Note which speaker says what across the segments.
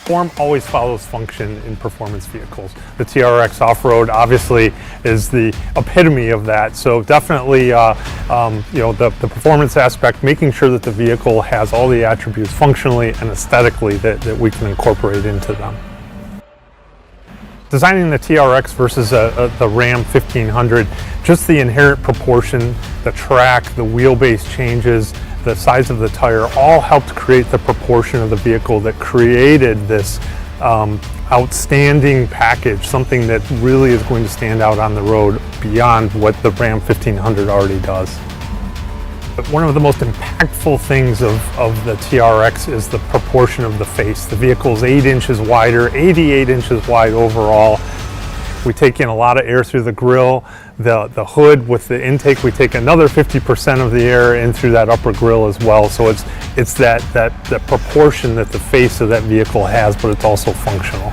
Speaker 1: Form always follows function in performance vehicles. The TRX off-road obviously is the epitome of that. So definitely, the performance aspect, making sure that the vehicle has all the attributes functionally and aesthetically that we can incorporate into them. Designing the TRX versus the Ram 1500, just the inherent proportion, the track, the wheelbase changes, the size of the tire, all helped create the proportion of the vehicle that created this outstanding package, something that really is going to stand out on the road beyond what the Ram 1500 already does. But one of the most impactful things of the TRX is the proportion of the face. The vehicle is 8 inches wider, 88 inches wide overall. We take in a lot of air through the grille. The hood with the intake, we take another 50% of the air in through that upper grille as well. So it's that proportion that the face of that vehicle has, but it's also functional.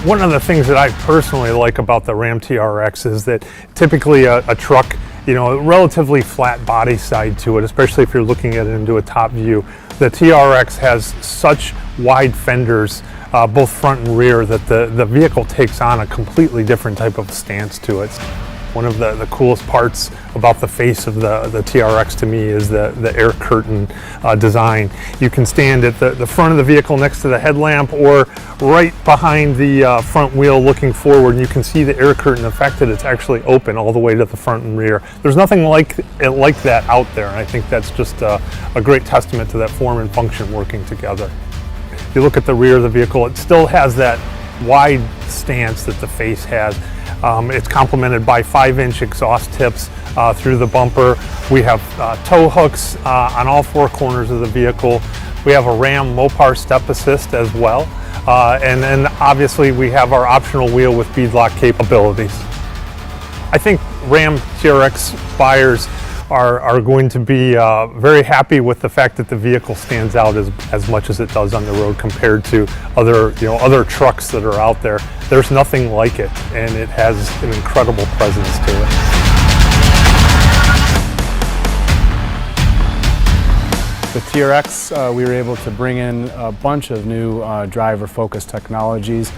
Speaker 1: One of the things that I personally like about the Ram TRX is that typically a truck, a relatively flat body side to it, especially if you're looking at it into a top view. The TRX has such wide fenders, both front and rear, that the vehicle takes on a completely different type of stance to it. One of the coolest parts about the face of the TRX to me is the air curtain design. You can stand at the front of the vehicle next to the headlamp or right behind the front wheel looking forward, and you can see the air curtain. The fact that it's actually open all the way to the front and rear. There's nothing like that out there, and I think that's just a great testament to that form and function working together. If you look at the rear of the vehicle, it still has that wide stance that the face has. It's complemented by 5-inch exhaust tips through the bumper. We have tow hooks on all 4 corners of the vehicle. We have a Ram Mopar step assist as well. And then obviously we have our optional wheel with beadlock capabilities. I think Ram TRX buyers are going to be very happy with the fact that the vehicle stands out as much as it does on the road compared to other trucks that are out there. There's nothing like it, and it has an incredible presence to it.
Speaker 2: The TRX, we were able to bring in a bunch of new driver-focused technologies.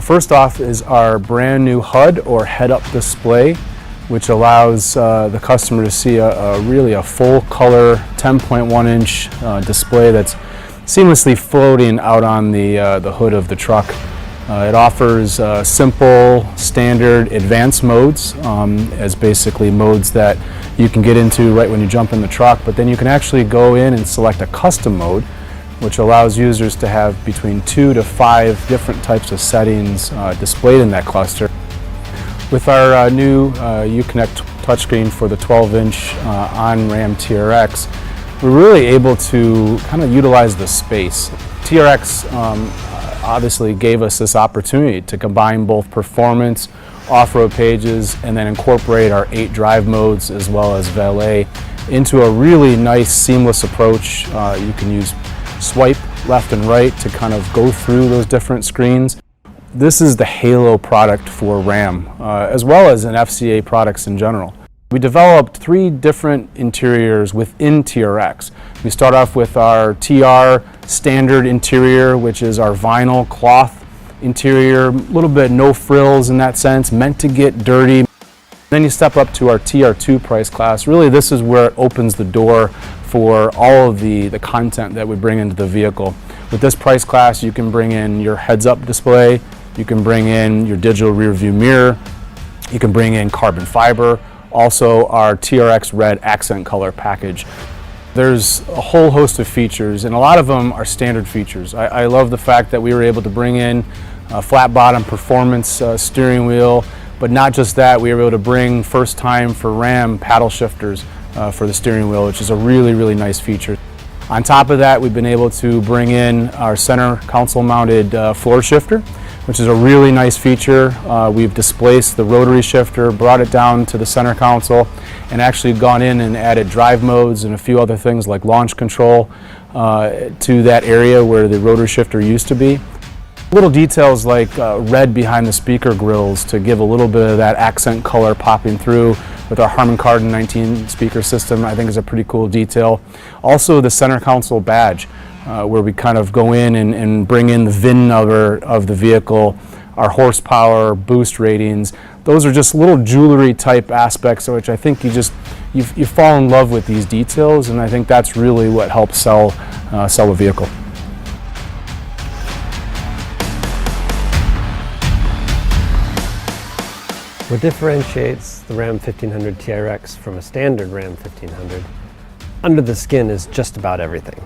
Speaker 2: First off is our brand new HUD, or head-up display, which allows the customer to see really a full color 10.1-inch display that's seamlessly floating out on the hood of the truck. It offers simple, standard, advanced modes as basically modes that you can get into right when you jump in the truck, but then you can actually go in and select a custom mode, which allows users to have between 2 to 5 different types of settings displayed in that cluster. With our new Uconnect touchscreen for the 12-inch on Ram TRX, we're really able to kind of utilize the space. TRX obviously gave us this opportunity to combine both performance, off-road pages, and then incorporate our 8 drive modes as well as valet into a really nice seamless approach. You can use swipe left and right to kind of go through those different screens. This is the halo product for Ram, as well as in FCA products in general. We developed 3 different interiors within TRX. We start off with our TR standard interior, which is our vinyl cloth interior, a little bit no frills in that sense, meant to get dirty. Then you step up to our TR2 price class. Really, this is where it opens the door for all of the content that we bring into the vehicle. With this price class, you can bring in your heads-up display, you can bring in your digital rear view mirror, you can bring in carbon fiber, also our TRX red accent color package. There's a whole host of features, and a lot of them are standard features. I love the fact that we were able to bring in a flat bottom performance steering wheel, but not just that, we were able to bring first time for Ram paddle shifters for the steering wheel, which is a really, really nice feature. On top of that, we've been able to bring in our center console mounted floor shifter, which is a really nice feature. We've displaced the rotary shifter, brought it down to the center console, and actually gone in and added drive modes and a few other things like launch control to that area where the rotary shifter used to be. Little details like red behind the speaker grills to give a little bit of that accent color popping through with our Harman Kardon 19 speaker system, I think is a pretty cool detail. Also the center console badge. where we kind of go in and bring in the VIN number of the vehicle, our horsepower, boost ratings. Those are just little jewelry type aspects, which I think you fall in love with these details, and I think that's really what helps sell a vehicle.
Speaker 3: What differentiates the Ram 1500 TRX from a standard Ram 1500 under the skin is just about everything.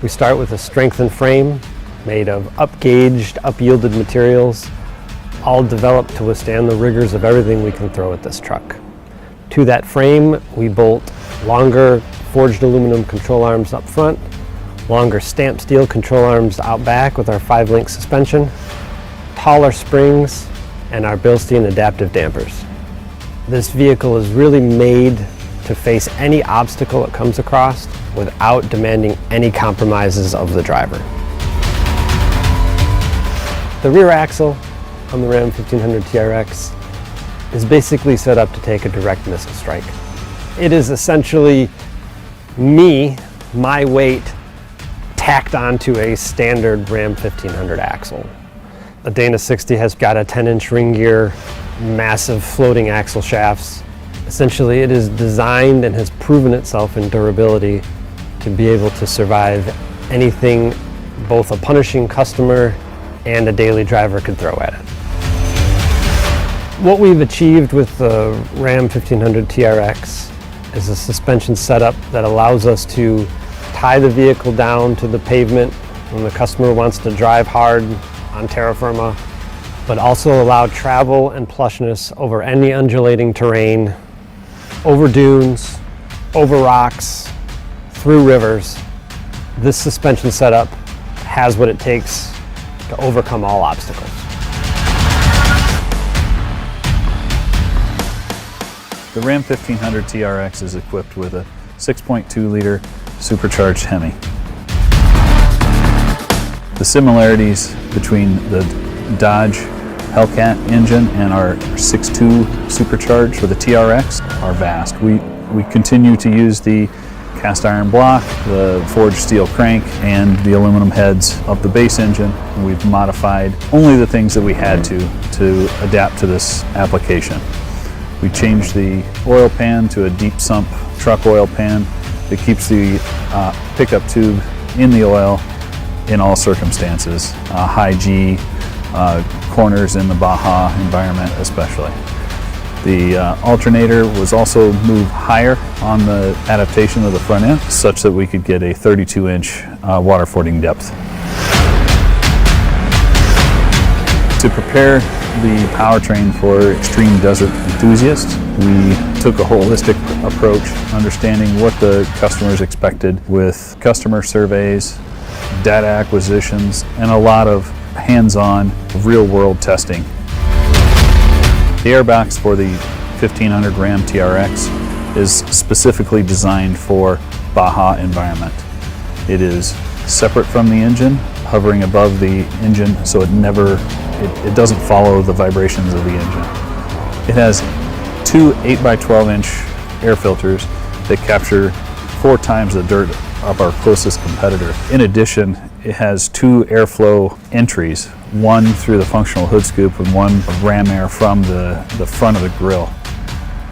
Speaker 3: We start with a strengthened frame made of up-gauged, up-yielded materials, all developed to withstand the rigors of everything we can throw at this truck. To that frame, we bolt longer forged aluminum control arms up front, longer stamped steel control arms out back with our 5-link suspension, taller springs, and our Bilstein adaptive dampers. This vehicle is really made to face any obstacle it comes across without demanding any compromises of the driver. The rear axle on the Ram 1500 TRX is basically set up to take a direct missile strike. It is essentially my weight, tacked onto a standard Ram 1500 axle. The Dana 60 has got a 10-inch ring gear, massive floating axle shafts. Essentially, it is designed and has proven itself in durability to be able to survive anything both a punishing customer and a daily driver could throw at it. What we've achieved with the Ram 1500 TRX is a suspension setup that allows us to tie the vehicle down to the pavement when the customer wants to drive hard on terra firma, but also allow travel and plushness over any undulating terrain, over dunes, over rocks, through rivers. This suspension setup has what it takes to overcome all obstacles.
Speaker 4: The Ram 1500 TRX is equipped with a 6.2-liter supercharged HEMI. The similarities between the Dodge Hellcat engine and our 6.2 supercharged for the TRX are vast. We continue to use the cast iron block, the forged steel crank, and the aluminum heads of the base engine. We've modified only the things that we had to adapt to this application. We changed the oil pan to a deep sump truck oil pan that keeps the pickup tube in the oil in all circumstances, high G, corners in the Baja environment especially. The alternator was also moved higher on the adaptation of the front end such that we could get a 32-inch water fording depth. To prepare the powertrain for extreme desert enthusiasts, we took a holistic approach, understanding what the customers expected with customer surveys, data acquisitions, and a lot of hands-on, real-world testing. The airbox for the 1500 Ram TRX is specifically designed for Baja environment. It is separate from the engine, hovering above the engine, so it doesn't follow the vibrations of the engine. It has two 8x12-inch air filters that capture 4 times the dirt of our closest competitor. In addition, it has 2 airflow entries, one through the functional hood scoop and one of ram air from the front of the grille.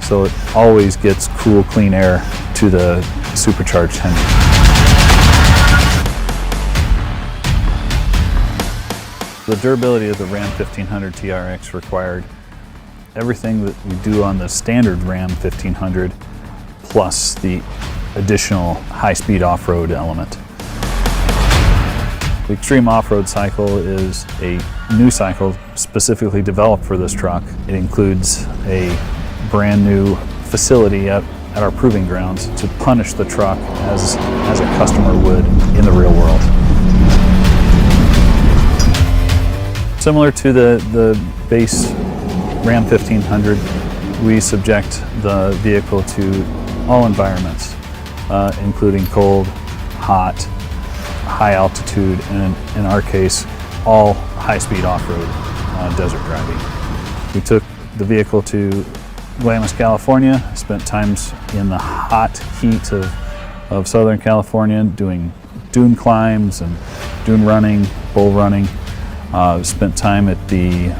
Speaker 4: So it always gets cool, clean air to the supercharged HEMI. The durability of the Ram 1500 TRX required everything that we do on the standard Ram 1500 plus the additional high-speed off-road element. The Extreme Off-Road cycle is a new cycle specifically developed for this truck. It includes a brand new facility at our proving grounds to punish the truck as a customer would in the real world. Similar to the base Ram 1500, we subject the vehicle to all environments, including cold, hot, high altitude, and in our case, all high-speed off-road desert driving. We took the vehicle to Glamis, California, spent times in the hot heat of Southern California doing dune climbs and dune running, bull running. Spent time at the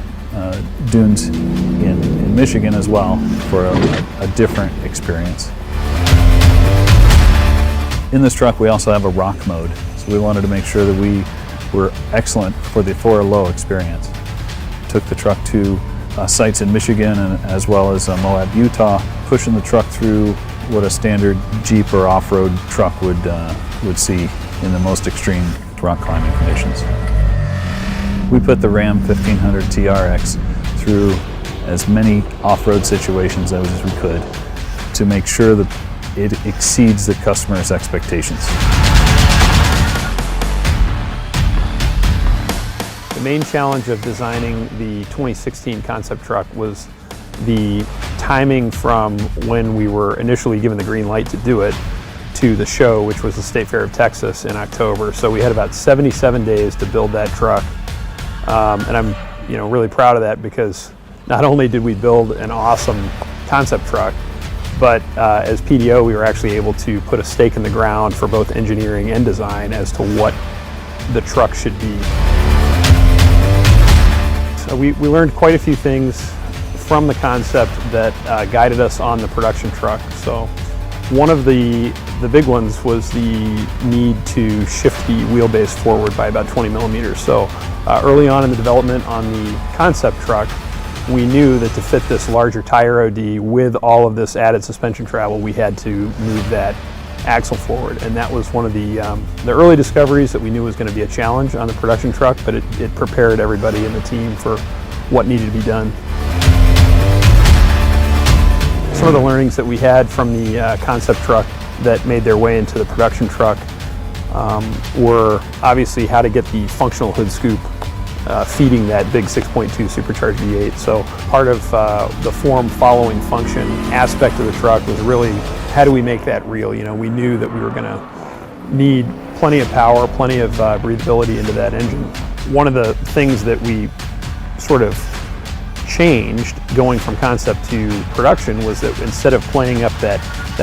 Speaker 4: dunes in Michigan as well for a different experience. In this truck we also have a rock mode, so we wanted to make sure that we were excellent for a low experience. Took the truck to sites in Michigan and as well as Moab, Utah, pushing the truck through what a standard Jeep or off-road truck would see in the most extreme rock climbing conditions. We put the Ram 1500 TRX through as many off-road situations as we could to make sure that it exceeds the customer's expectations.
Speaker 5: The main challenge of designing the 2016 concept truck was the timing from when we were initially given the green light to do it to the show, which was the State Fair of Texas in October. So we had about 77 days to build that truck. And I'm really proud of that, because not only did we build an awesome concept truck, but as PDO we were actually able to put a stake in the ground for both engineering and design as to what the truck should be. So we learned quite a few things from the concept that guided us on the production truck. So one of the big ones was the need to shift the wheelbase forward by about 20 millimeters. So early on in the development on the concept truck, we knew that to fit this larger tire OD with all of this added suspension travel, we had to move that axle forward. And that was one of the early discoveries that we knew was going to be a challenge on the production truck, but it prepared everybody in the team for what needed to be done. Some of the learnings that we had from the concept truck that made their way into the production truck were obviously how to get the functional hood scoop feeding that big 6.2 supercharged V8. So part of the form following function aspect of the truck was really how do we make that real? We knew that we were going to need plenty of power, plenty of breathability into that engine. One of the things that we sort of changed going from concept to production was that instead of playing up that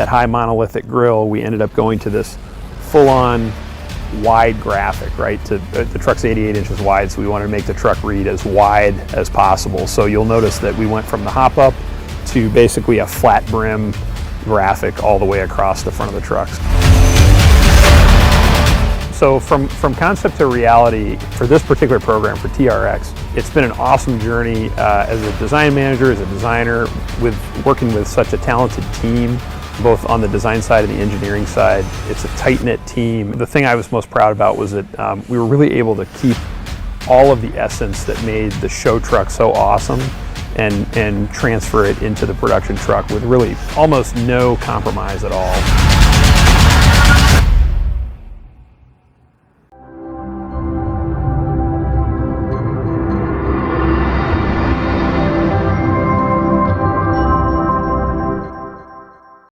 Speaker 5: high monolithic grille, we ended up going to this full-on wide graphic, right? The truck's 88 inches wide, so we wanted to make the truck read as wide as possible. So you'll notice that we went from the hop-up to basically a flat brim graphic all the way across the front of the trucks. So from concept to reality for this particular program, for TRX, it's been an awesome journey as a design manager, as a designer, with working with such a talented team, both on the design side and the engineering side. It's a tight-knit team. The thing I was most proud about was that we were really able to keep all of the essence that made the show truck so awesome and transfer it into the production truck with really almost no compromise at all.